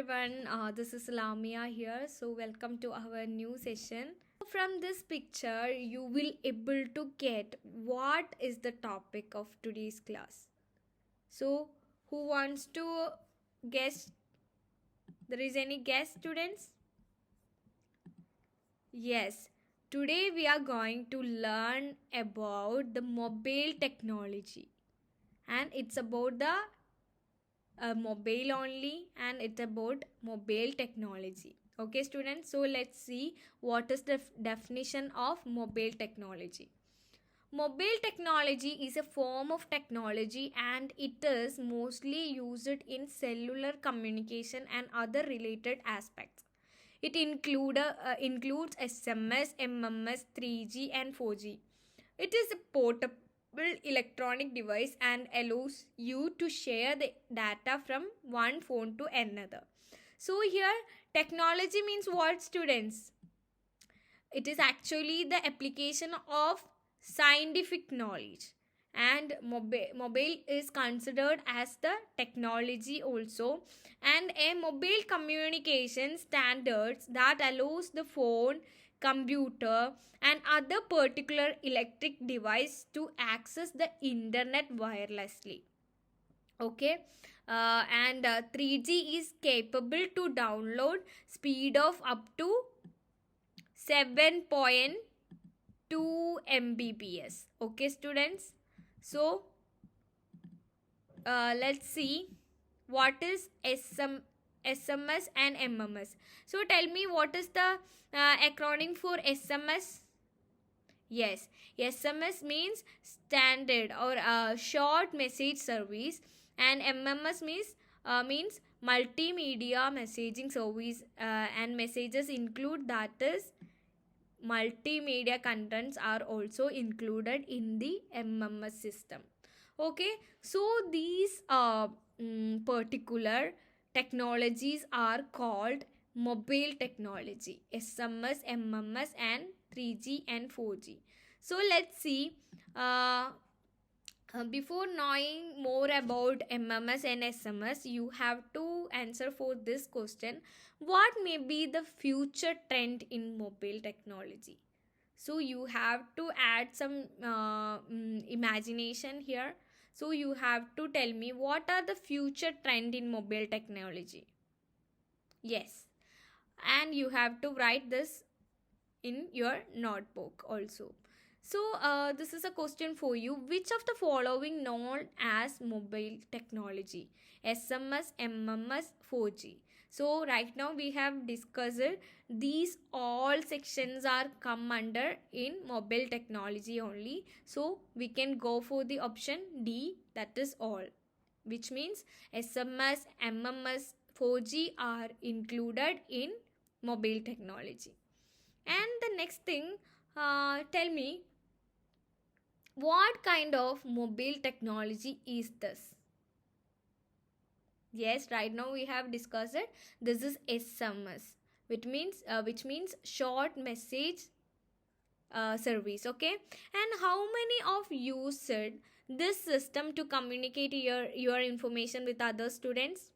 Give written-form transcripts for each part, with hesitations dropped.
everyone. This is Lamia here. So welcome to our new session. From this picture, you will able to get what is the topic of today's class. So who wants to guess? There is any guess, students? Yes. Today we are going to learn about the mobile technology, and it's about the mobile only, and it's about mobile technology. Okay students, so let's see what is the definition of mobile technology. Mobile technology is a form of technology and it is mostly used in cellular communication and other related aspects. It includes SMS, MMS, 3G and 4G. It is a portable electronic device and allows you to share the data from one phone to another. So here technology means what, students? It is actually the application of scientific knowledge, and mobile is considered as the technology also, and a mobile communication standards that allows the phone, computer and other particular electric device to access the internet wirelessly. Okay. And 3G is capable to download speed of up to 7.2 Mbps. Okay students, so let's see what is SMS and MMS. So tell me, what is the acronym for SMS? Yes, SMS means standard or short message service, and MMS means multimedia messaging service, and messages include, that is, multimedia contents are also included in the MMS system. Okay, so these particular technologies are called mobile technology: SMS, MMS and 3G and 4G. So let's see, before knowing more about MMS and SMS, you have to answer for this question: what may be the future trend in mobile technology? So you have to add some imagination here. So you have to tell me what are the future trend in mobile technology. Yes, and you have to write this in your notebook also. So this is a question for you: which of the following known as mobile technology? SMS, MMS, 4G. So right now we have discussed it. These all sections are come under in mobile technology only. So we can go for the option D, that is all, which means SMS, MMS, 4G are included in mobile technology. And the next thing, tell me, what kind of mobile technology is this? Yes, right now we have discussed it. This is SMS, which means short message service. Okay, and how many of you said this system to communicate your information with other students?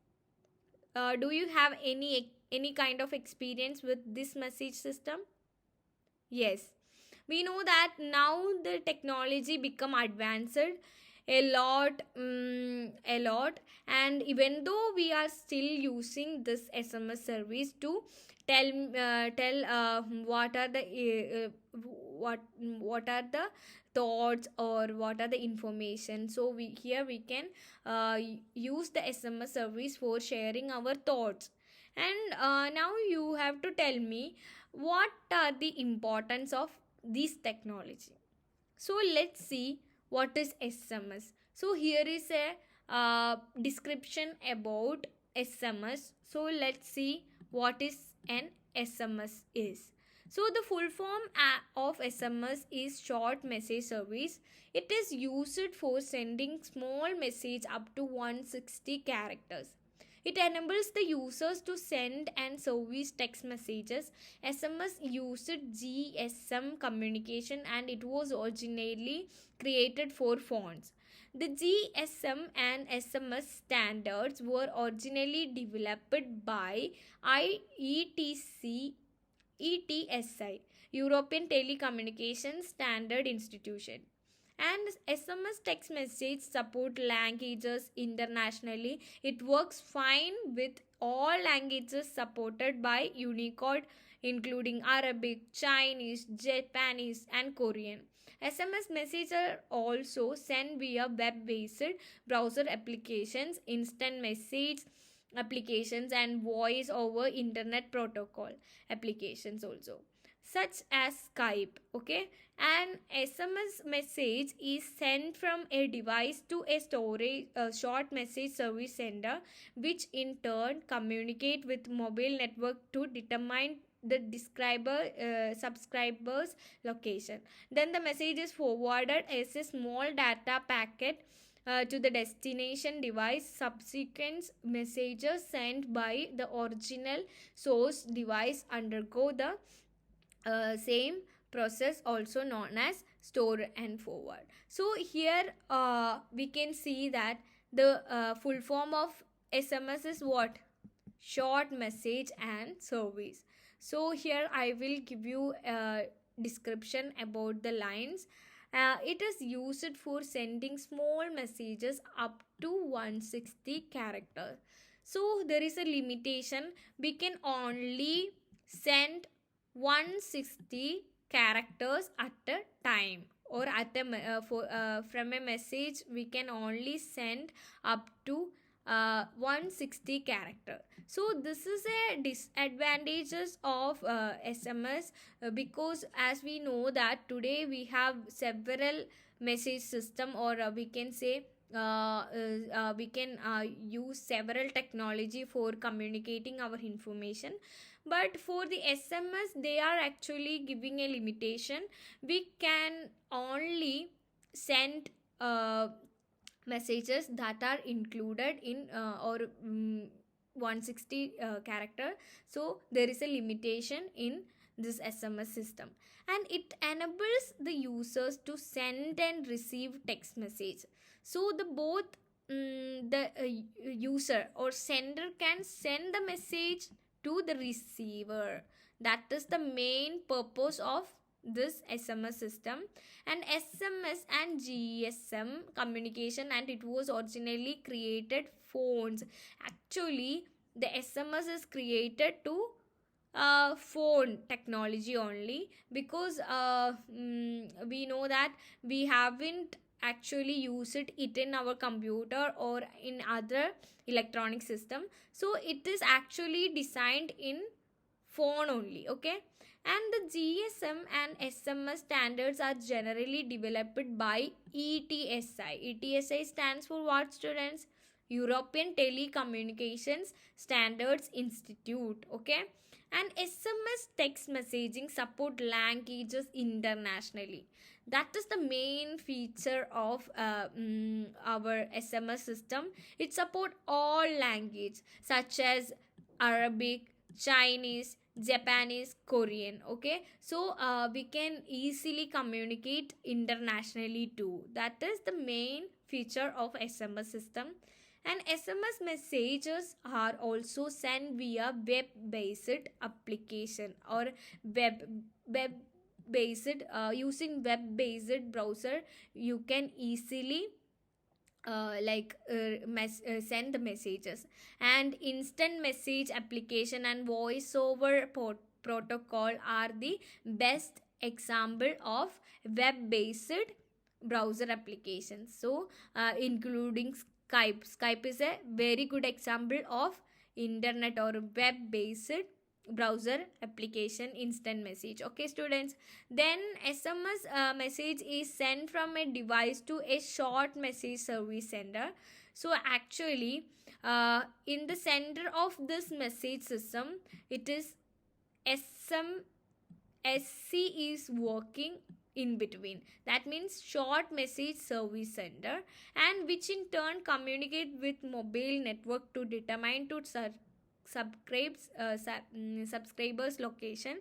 Do you have any kind of experience with this message system? Yes, we know that now the technology become advanced a lot, and even though we are still using this SMS service to tell what are the what are the thoughts or what are the information. So we can use the SMS service for sharing our thoughts. And now you have to tell me what are the importance of this technology. So let's see what is SMS. So here is a description about SMS. So let's see what is an SMS is. So the full form of SMS is short message service. It is used for sending small message up to 160 characters. It enables the users to send and service text messages. SMS used GSM communication and it was originally created for phones. The GSM and SMS standards were originally developed by IETC ETSI, European Telecommunications Standard Institution. And SMS text message support languages internationally. It works fine with all languages supported by Unicode, including Arabic, Chinese, Japanese, and Korean. SMS messages are also sent via web-based browser applications, instant message applications, and voice over internet protocol applications also, such as Skype. Okay, an SMS message is sent from a device to a storage short message service sender, which in turn communicate with mobile network to determine the subscriber's location. Then the message is forwarded as a small data packet to the destination device. Subsequent messages sent by the original source device undergo the same process, also known as store and forward. So here we can see that the full form of SMS is what? Short message and service. So here I will give you a description about the lines. It is used for sending small messages up to 160 characters. So there is a limitation. We can only send 160 characters at a time, or at a from a message we can only send up to 160 character. So this is a disadvantages of SMS, because as we know that today we have several message system, or we can say we can use several technology for communicating our information. But for the SMS they are actually giving a limitation. We can only send messages that are included in 160 character. So there is a limitation in this SMS system, and it enables the users to send and receive text message. So the both the user or sender can send the message to the receiver. That is the main purpose of this SMS system. And SMS and GSM communication, and it was originally created phones. Actually the SMS is created to phone technology only, because we know that we haven't actually used it in our computer or in other electronic system. So it is actually designed in phone only. Okay, and the GSM and SMS standards are generally developed by ETSI. ETSI stands for what, students? European Telecommunications Standards Institute. Okay, and SMS text messaging support languages internationally. That is the main feature of our SMS system. It support all language such as Arabic, Chinese, Japanese, Korean. Okay, so we can easily communicate internationally too. That is the main feature of SMS system. And SMS messages are also sent via web based application, or web based using web based browser. You can easily send the messages. And instant message application and voice over protocol are the best example of web based browser applications. So including Skype is a very good example of internet or web based browser application instant message. Okay, students, then SMS message is sent from a device to a short message service sender. So actually in the center of this message system, it is SC is working in between. That means short message service sender, and which in turn communicate with mobile network to determine to subscribers location.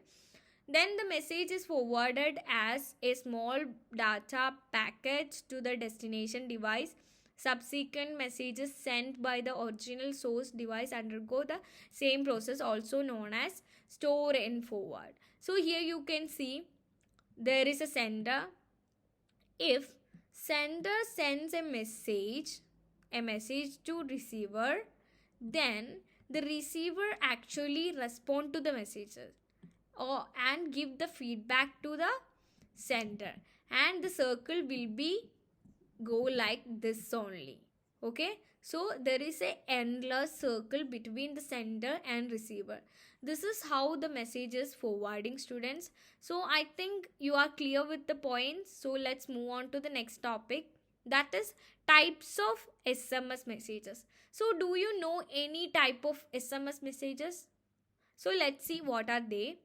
Then the message is forwarded as a small data package to the destination device. Subsequent messages sent by the original source device undergo the same process, also known as store and forward. So here you can see there is a sender. If sender sends a message to receiver, then the receiver actually respond to the messages or and give the feedback to the sender, and the circle will be go like this only. Okay, so there is a endless circle between the sender and receiver. This is how the message is forwarding, students. So I think you are clear with the points. So let's move on to the next topic, that is types of SMS messages. So do you know any type of SMS messages? So let's see what are they.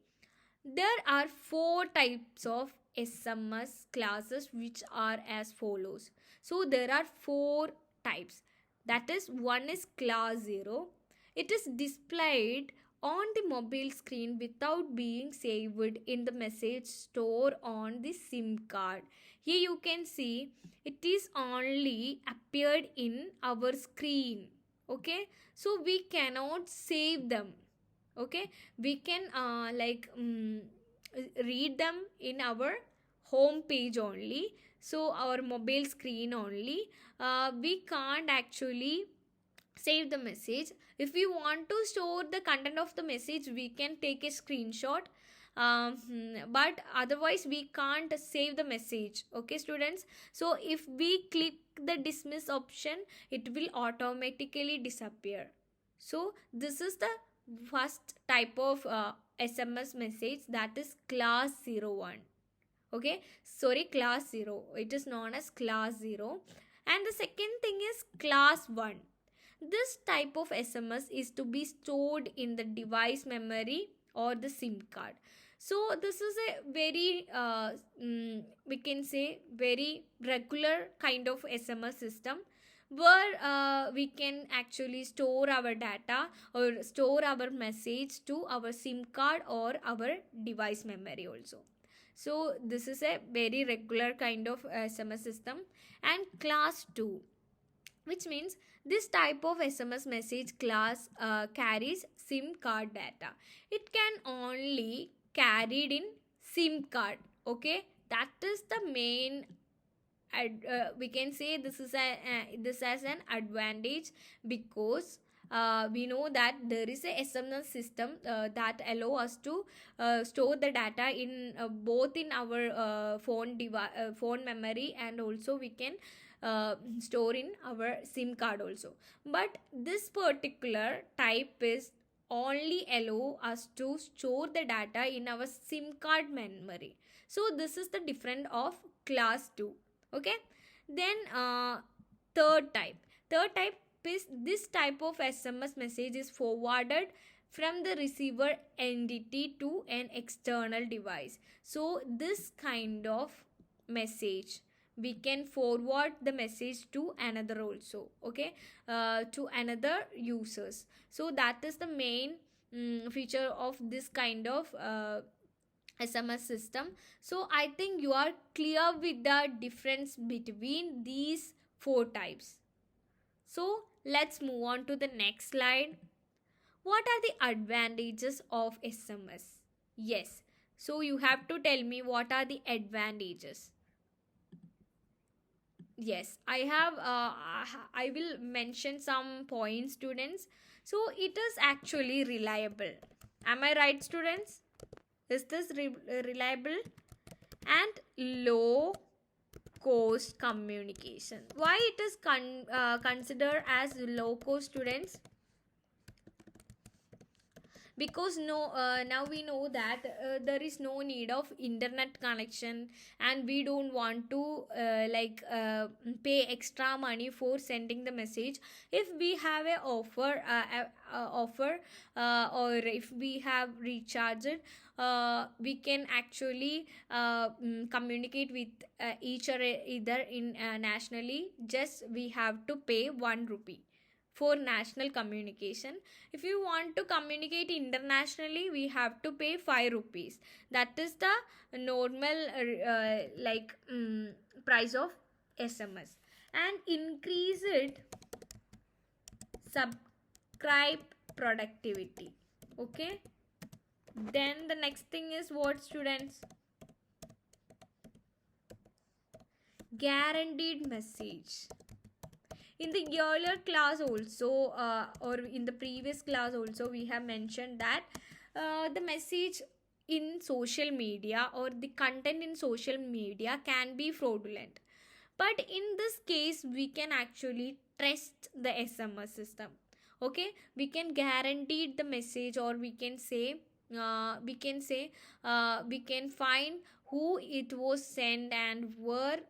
There are four types of SMS classes which are as follows. So there are four types. That is, one is class 0. It is displayed on the mobile screen without being saved in the message store on the SIM card. Here you can see it is only appeared in our screen. Okay, so we cannot save them. Okay, we can read them in our home page only, so our mobile screen only. We can't actually save the message. If we want to store the content of the message, we can take a screenshot, but otherwise we can't save the message. Okay, students, so if we click the dismiss option, it will automatically disappear. So this is the first type of SMS message, that is class 01. Okay, sorry, class 0, it is known as class 0. And the second thing is class 1. This type of SMS is to be stored in the device memory or the SIM card. So this is a very we can say very regular kind of SMS system, where we can actually store our data or store our message to our SIM card or our device memory also. So this is a very regular kind of SMS system. And class 2, which means this type of SMS message class carries SIM card data. It can only carried in SIM card. Okay, that is the main we can say this is this as an advantage, because we know that there is a SMS system that allow us to store the data in both in our phone memory, and also we can store in our SIM card also. But this particular type is only allow us to store the data in our SIM card memory. So this is the difference of class 2. Okay, then third type is this type of SMS message is forwarded from the receiver entity to an external device. So this kind of message we can forward the message to another also. Okay, to another users. So that is the main feature of this kind of SMS system. So I think you are clear with the difference between these four types. So let's move on to the next slide. What are the advantages of SMS? Yes, so you have to tell me what are the advantages. Yes, I have I will mention some points, students. So it is actually reliable. Am I right, students? Is this reliable? And low cost communication. Why it is considered as low cost, students? Because now we know that there is no need of internet connection, and we don't want to pay extra money for sending the message. If we have a offer or if we have recharged, we can actually communicate with each other either in nationally. Just we have to pay 1 rupee. for national communication. If you want to communicate internationally, we have to pay 5 rupees. That is the normal price of SMS. And increase it subscribe productivity. Okay, then the next thing is what, students? Guaranteed message. In the earlier class also, or in the previous class also, we have mentioned that the message in social media or the content in social media can be fraudulent, but in this case we can actually trust the SMS system. Okay, we can guarantee the message, or we can find who it was sent and where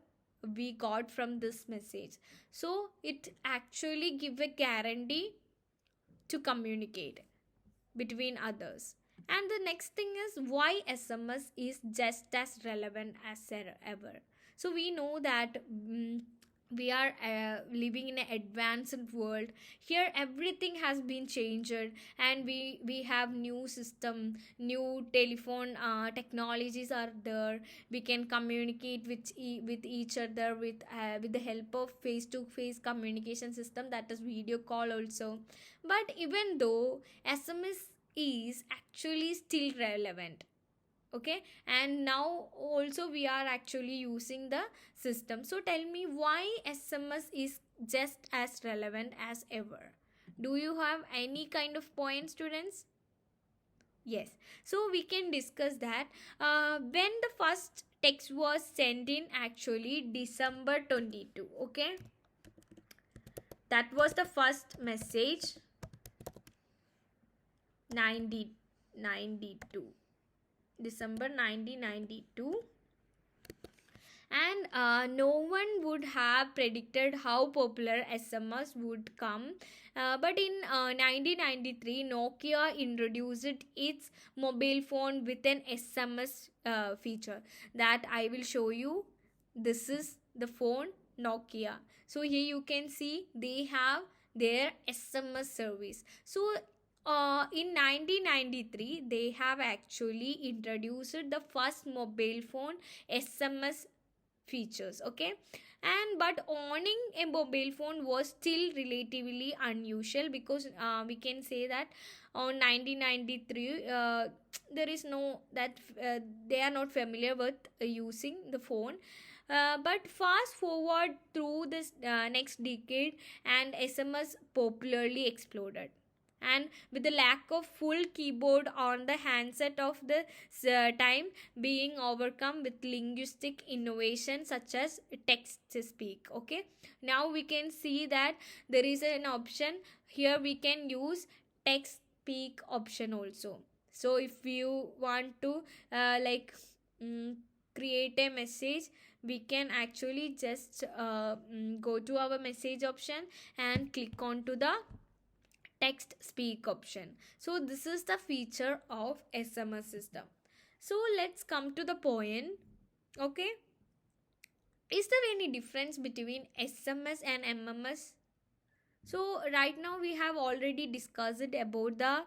we got from this message. So it actually give a guarantee to communicate between others. And the next thing is why SMS is just as relevant as ever. So we know that we are living in an advanced world. Here everything has been changed, and we have new system, new telephone technologies are there. We can communicate with each other with the help of face to face communication system, that is video call also. But even though SMS is actually still relevant, okay, and now also we are actually using the system. So tell me why SMS is just as relevant as ever. Do you have any kind of point, students? Yes, so we can discuss that. When the first text was sent in, actually December 22, okay, that was the first message. 1992, December 1992. And no one would have predicted how popular SMS would come. But in 1993, Nokia introduced its mobile phone with an SMS feature that I will show you. This is the phone Nokia. So here you can see they have their SMS service. So in 1993, they have actually introduced the first mobile phone SMS features. Okay, and but owning a mobile phone was still relatively unusual, because we can say that on 1993 there is no that they are not familiar with using the phone. But fast forward through this next decade, and SMS popularly exploded, and with the lack of full keyboard on the handset of the time being overcome with linguistic innovation such as text to speak. Okay, now we can see that there is an option here, we can use text speak option also. So if you want to create a message, we can actually just go to our message option and click on to the text speak option. So this is the feature of SMS system. So let's come to the point. Okay, is there any difference between SMS and MMS? So right now we have already discussed it about the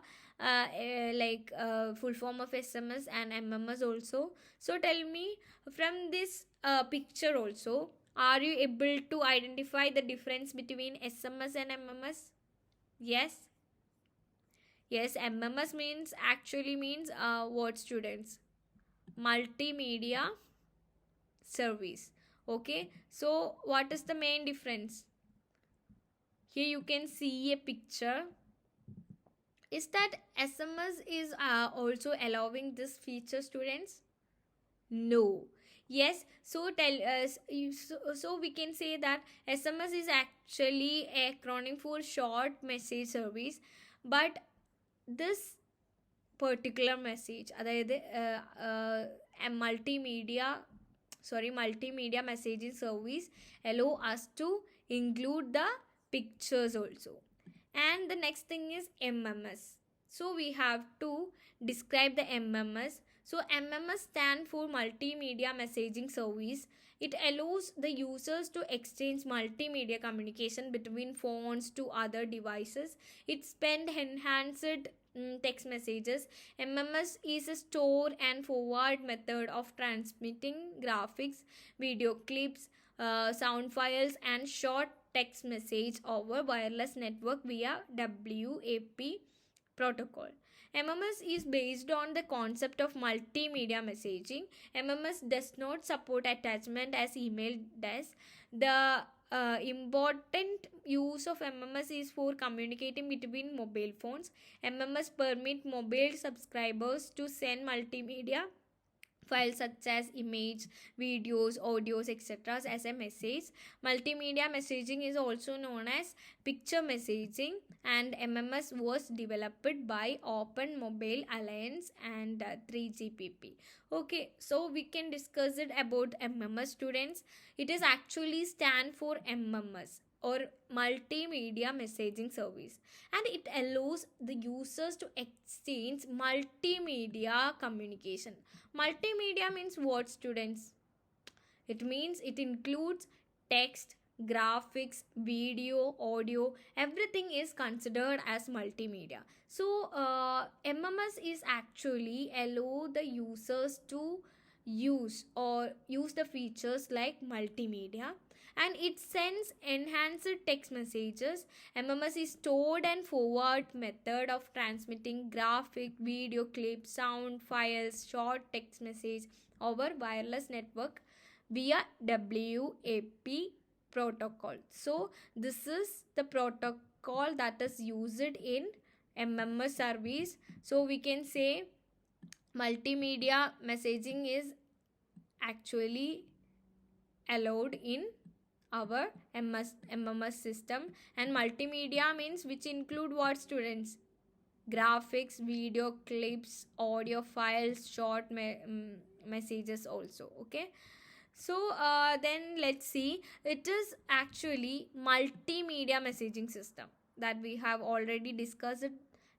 full form of SMS and MMS also. So tell me, from this picture also, are you able to identify the difference between SMS and MMS? Yes. Yes, MMS means what, students? Multimedia service. Okay, so what is the main difference? Here you can see a picture. Is that SMS is also allowing this feature, students? No. Yes, so tell us. So we can say that SMS is actually a acronym for short message service, but this particular message, അതായത് multimedia messaging service allow us to include the pictures also. And the next thing is MMS. So we have to describe the MMS. So MMS stand for Multimedia Messaging Service. It allows the users to exchange multimedia communication between phones to other devices. It spend enhanced text messages. MMS is a store and forward method of transmitting graphics, video clips, sound files, and short text message over wireless network via WAP protocol. MMS is based on the concept of multimedia messaging. MMS does not support attachment as email does. The important use of MMS is for communicating between mobile phones. MMS permit mobile subscribers to send multimedia files such as image, videos, audios, etc. as a message. Multimedia messaging is also known as picture messaging, and MMS was developed by Open Mobile Alliance and 3GPP. Okay, so we can discuss it about MMS, students. It is actually stand for MMS, or multimedia messaging service, and it allows the users to exchange multimedia communication. Multimedia means what, students? It means it includes text, graphics, video, audio, everything is considered as multimedia. So MMS is actually allow the users to use the features like multimedia, and it sends enhanced text messages. MMS is stored and forward method of transmitting graphic, video clips, sound files, short text message over wireless network via WAP protocol. So this is the protocol that is used in MMS service. So we can say multimedia messaging is actually allowed in our MMS system. And multimedia means which include what, students? Graphics, video clips, audio files, short messages also. Okay, so then let's see. It is actually multimedia messaging system that we have already discussed it.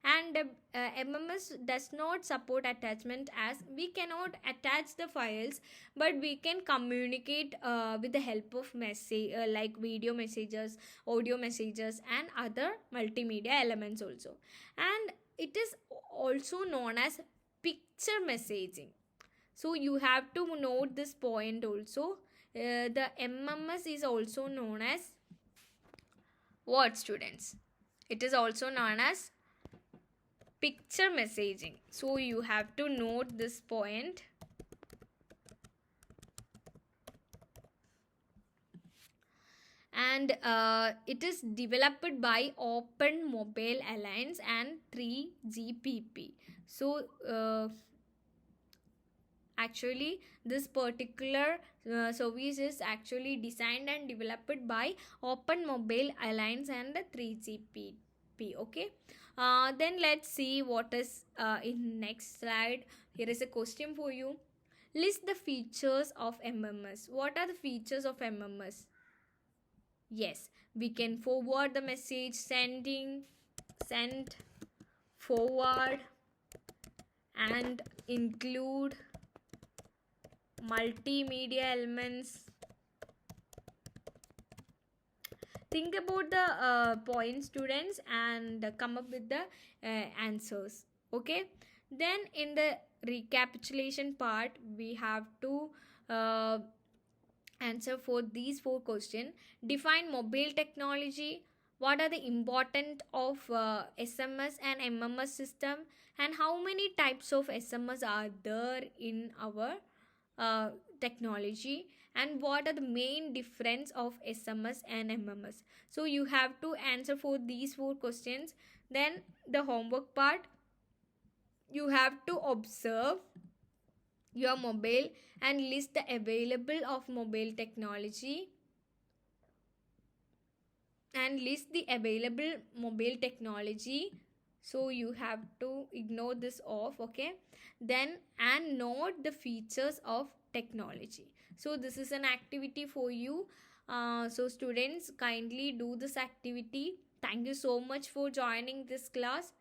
And MMS does not support attachment, as we cannot attach the files, but we can communicate with the help of message like video messages, audio messages, and other multimedia elements also. And it is also known as picture messaging. So you have to note this point also. The MMS is also known as what, students? It is also known as picture messaging. So you have to note this point. And it is developed by Open Mobile Alliance and 3GPP. So actually this particular service is actually designed and developed by Open Mobile Alliance and the 3GPP. Okay, then let's see what is in next slide. Here is a question for you. List the features of MMS. What are the features of MMS? Yes, we can forward the message, send, forward, and include multimedia elements. Think about the points, students, and come up with the answers. Okay, then in the recapitulation part, we have to answer for these 4 questions. Define mobile technology. What are the important of SMS and MMS system, and how many types of SMS are there in our technology, and what are the main difference of SMS and MMS? So you have to answer for these 4 questions. Then the homework part, you have to observe your mobile and list the available of mobile technology, and list the available mobile technology. So you have to ignore this off. Okay, then and note the features of technology. So this is an activity for you. So students, kindly do this activity. Thank you so much for joining this class.